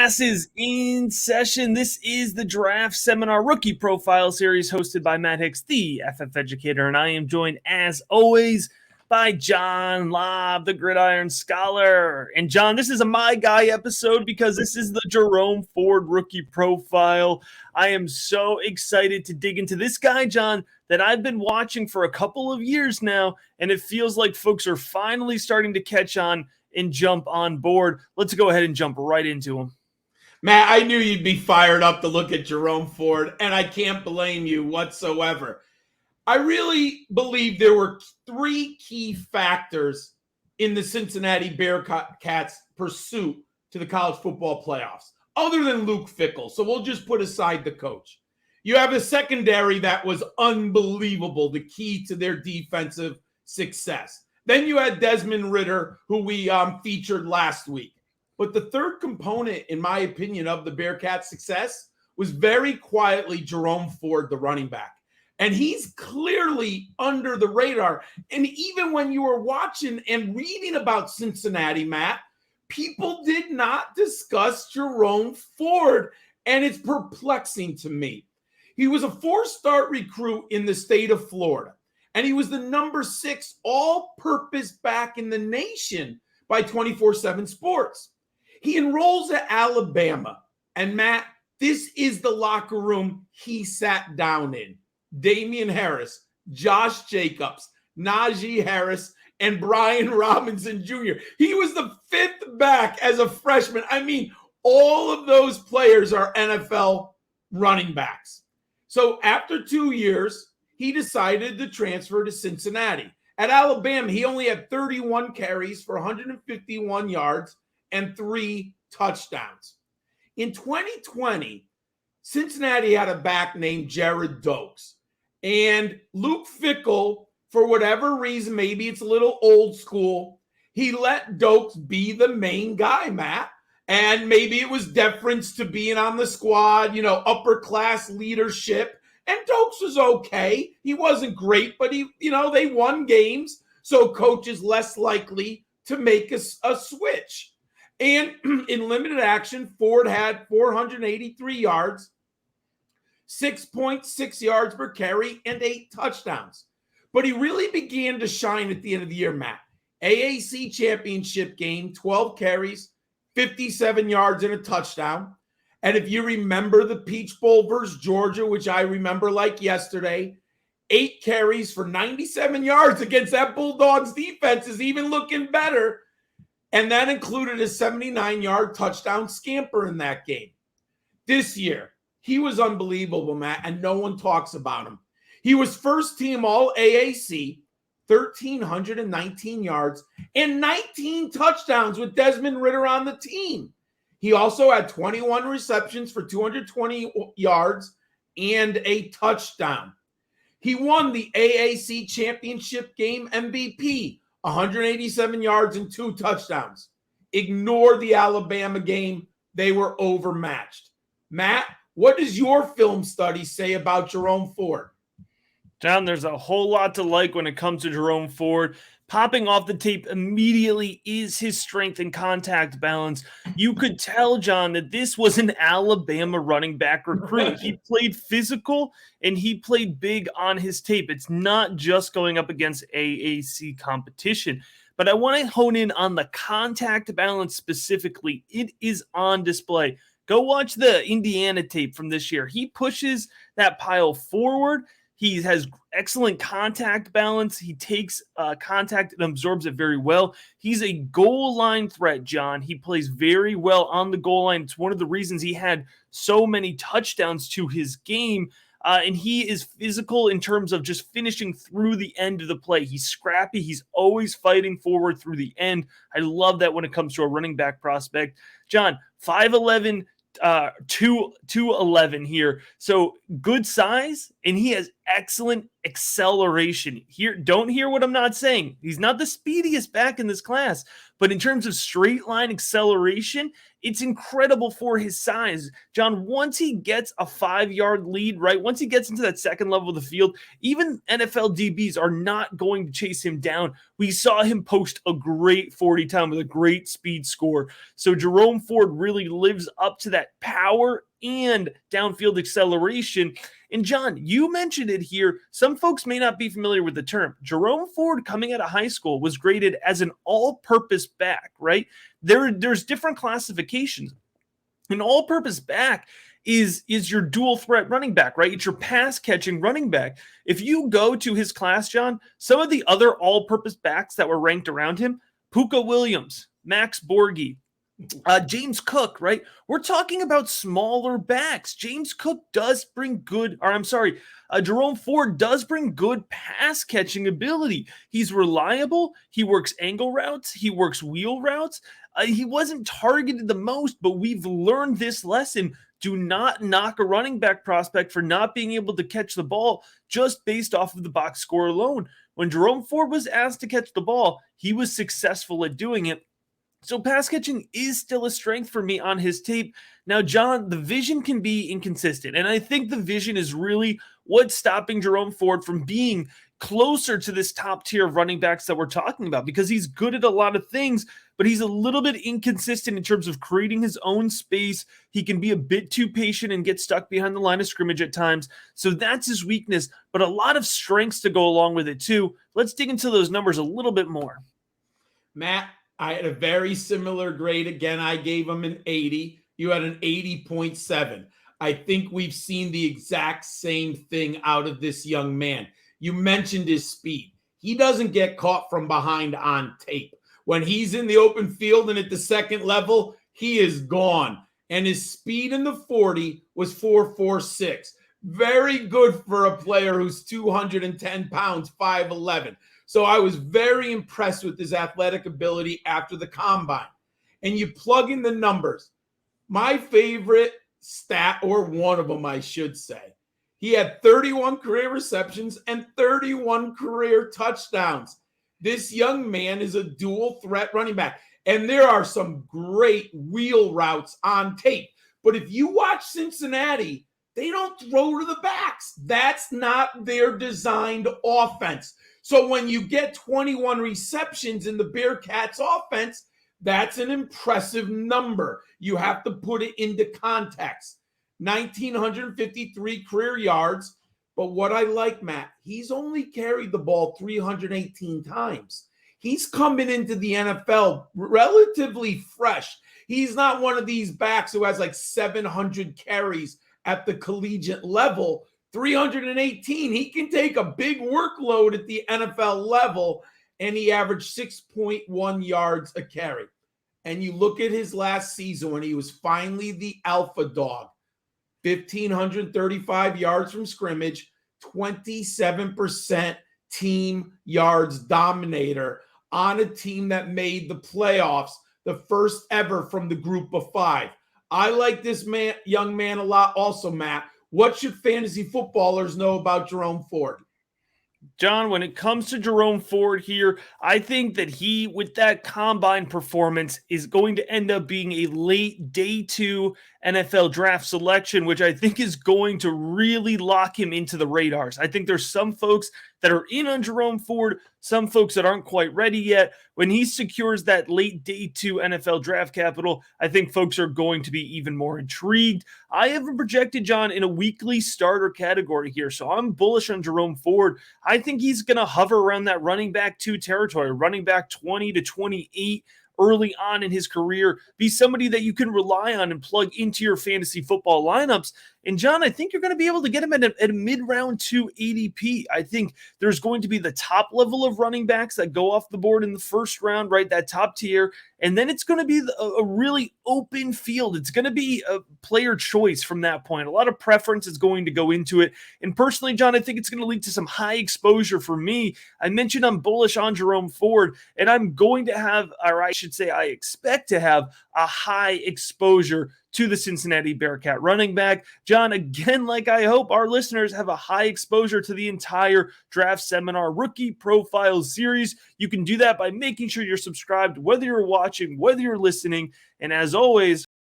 Classes in session. This is the Draft Seminar Rookie Profile Series hosted by Matt Hicks, the FF Educator, and I am joined, as always, by John Laub, the Gridiron Scholar. And John, this is a My Guy episode because this is the Jerome Ford Rookie Profile. I am so excited to dig into this guy, John, that I've been watching for a couple of years now, and it feels like folks are finally starting to catch on and jump on board. Let's go ahead and jump right into him. Matt, I knew you'd be fired up to look at Jerome Ford, and I can't blame you whatsoever. I really believe there were three key factors in the Cincinnati Bearcats' pursuit to the college football playoffs, other than Luke Fickell. So we'll just put aside the coach. You have a secondary that was unbelievable, the key to their defensive success. Then you had Desmond Ridder, who we featured last week. But the third component, in my opinion, of the Bearcats' success was very quietly Jerome Ford, the running back. And he's clearly under the radar. And even when you were watching and reading about Cincinnati, Matt, people did not discuss Jerome Ford. And it's perplexing to me. He was a four-star recruit in the state of Florida. And he was the number 6 all-purpose back in the nation by 24/7 Sports. He enrolls at Alabama. And Matt, this is the locker room he sat down in. Damian Harris, Josh Jacobs, Najee Harris, and Brian Robinson Jr. He was the 5th back as a freshman. I mean, all of those players are NFL running backs. So after 2 years, he decided to transfer to Cincinnati. At Alabama, he only had 31 carries for 151 yards and 3 touchdowns. In 2020, Cincinnati had a back named Jared Dokes. And Luke Fickell, for whatever reason, maybe it's a little old school, he let Dokes be the main guy, Matt. And maybe it was deference to being on the squad, upper class leadership. And Dokes was okay. He wasn't great, but they won games. So coach is less likely to make a switch. And in limited action, Ford had 483 yards, 6.6 yards per carry, and 8 touchdowns. But he really began to shine at the end of the year, Matt. AAC championship game, 12 carries, 57 yards, and a touchdown. And if you remember the Peach Bowl versus Georgia, which I remember like yesterday, 8 carries for 97 yards against that Bulldogs defense is even looking better. And that included a 79-yard touchdown scamper in that game. This year, he was unbelievable, Matt, and no one talks about him. He was first team all AAC, 1,319 yards, and 19 touchdowns with Desmond Ridder on the team. He also had 21 receptions for 220 yards and a touchdown. He won the AAC championship game MVP, 187 yards and 2 touchdowns. Ignore the Alabama game. They were overmatched. Matt, what does your film study say about Jerome Ford? John, there's a whole lot to like when it comes to Jerome Ford. Popping off the tape immediately is his strength and contact balance. You could tell, John, that this was an Alabama running back recruit. He played physical and he played big on his tape. It's not just going up against AAC competition. But I want to hone in on the contact balance specifically. It is on display. Go watch the Indiana tape from this year. He pushes that pile forward. He has excellent contact balance. He takes contact and absorbs it very well. He's a goal line threat, John. He plays very well on the goal line. It's one of the reasons he had so many touchdowns to his game. And he is physical in terms of just finishing through the end of the play. He's scrappy. He's always fighting forward through the end. I love that when it comes to a running back prospect. John, 5'11", 211 here. So good size, and he has excellent acceleration. Don't hear what I'm not saying. He's not the speediest back in this class, but in terms of straight line acceleration, it's incredible for his size. John, once he gets a 5-yard lead, right? Once he gets into that second level of the field, even NFL DBs are not going to chase him down. We saw him post a great 40 time with a great speed score. So Jerome Ford really lives up to that power and downfield acceleration. And John, you mentioned it here. Some folks may not be familiar with the term. Jerome Ford, coming out of high school, was graded as an all-purpose back, right? There's different classifications. An all-purpose back is your dual threat running back, right? It's your pass catching running back. If you go to his class, John, some of the other all-purpose backs that were ranked around him, Puka Williams, Max Borghi, James Cook, right? We're talking about smaller backs. James Cook does bring Jerome Ford does bring good pass catching ability. He's reliable. He works angle routes. He works wheel routes. He wasn't targeted the most, but we've learned this lesson. Do not knock a running back prospect for not being able to catch the ball just based off of the box score alone. When Jerome Ford was asked to catch the ball, he was successful at doing it. So pass catching is still a strength for me on his tape. Now, John, the vision can be inconsistent, and I think the vision is really what's stopping Jerome Ford from being closer to this top tier of running backs that we're talking about, because he's good at a lot of things, but he's a little bit inconsistent in terms of creating his own space. He can be a bit too patient and get stuck behind the line of scrimmage at times. So that's his weakness, but a lot of strengths to go along with it too. Let's dig into those numbers a little bit more. Matt, I had a very similar grade. Again, I gave him an 80. You had an 80.7. I think we've seen the exact same thing out of this young man. You mentioned his speed. He doesn't get caught from behind on tape. When he's in the open field and at the second level, he is gone. And his speed in the 40 was 4.46. Very good for a player who's 210 pounds, 5'11". So I was very impressed with his athletic ability after the combine. And you plug in the numbers. My favorite stat, or one of them, I should say, he had 31 career receptions and 31 career touchdowns. This young man is a dual threat running back. And there are some great wheel routes on tape. But if you watch Cincinnati, they don't throw to the backs. That's not their designed offense. So when you get 21 receptions in the Bearcats offense, that's an impressive number. You have to put it into context. 1,953 career yards. But what I like, Matt, he's only carried the ball 318 times. He's coming into the NFL relatively fresh. He's not one of these backs who has like 700 carries at the collegiate level. 318. He can take a big workload at the NFL level, and he averaged 6.1 yards a carry. And you look at his last season when he was finally the alpha dog, 1,535 yards from scrimmage, 27% team yards dominator on a team that made the playoffs, the first ever from the group of 5. I like this young man a lot also, Matt. What should fantasy footballers know about Jerome Ford? John, when it comes to Jerome Ford here, I think that he, with that combine performance, is going to end up being a late day 2 NFL draft selection, which I think is going to really lock him into the radars. I think there's some folks that are in on Jerome Ford, some folks that aren't quite ready yet. When he secures that late day 2 NFL draft capital, I think folks are going to be even more intrigued. I have him projected, John, in a weekly starter category here, so I'm bullish on Jerome Ford. I think he's going to hover around that running back 2 territory, running back 20 to 28 early on in his career, be somebody that you can rely on and plug into your fantasy football lineups. And John, I think you're going to be able to get him at a mid-round 2 ADP. I think there's going to be the top level of running backs that go off the board in the first round, right? That top tier. And then it's going to be a really open field. It's going to be a player choice from that point. A lot of preference is going to go into it. And personally, John, I think it's going to lead to some high exposure for me. I mentioned I'm bullish on Jerome Ford, and I'm going to have, or I should say I expect to have, a high exposure to the Cincinnati Bearcat running back. John, again, like I hope our listeners have a high exposure to the entire Draft Seminar Rookie Profile series. You can do that by making sure you're subscribed, whether you're watching, whether you're listening. And as always,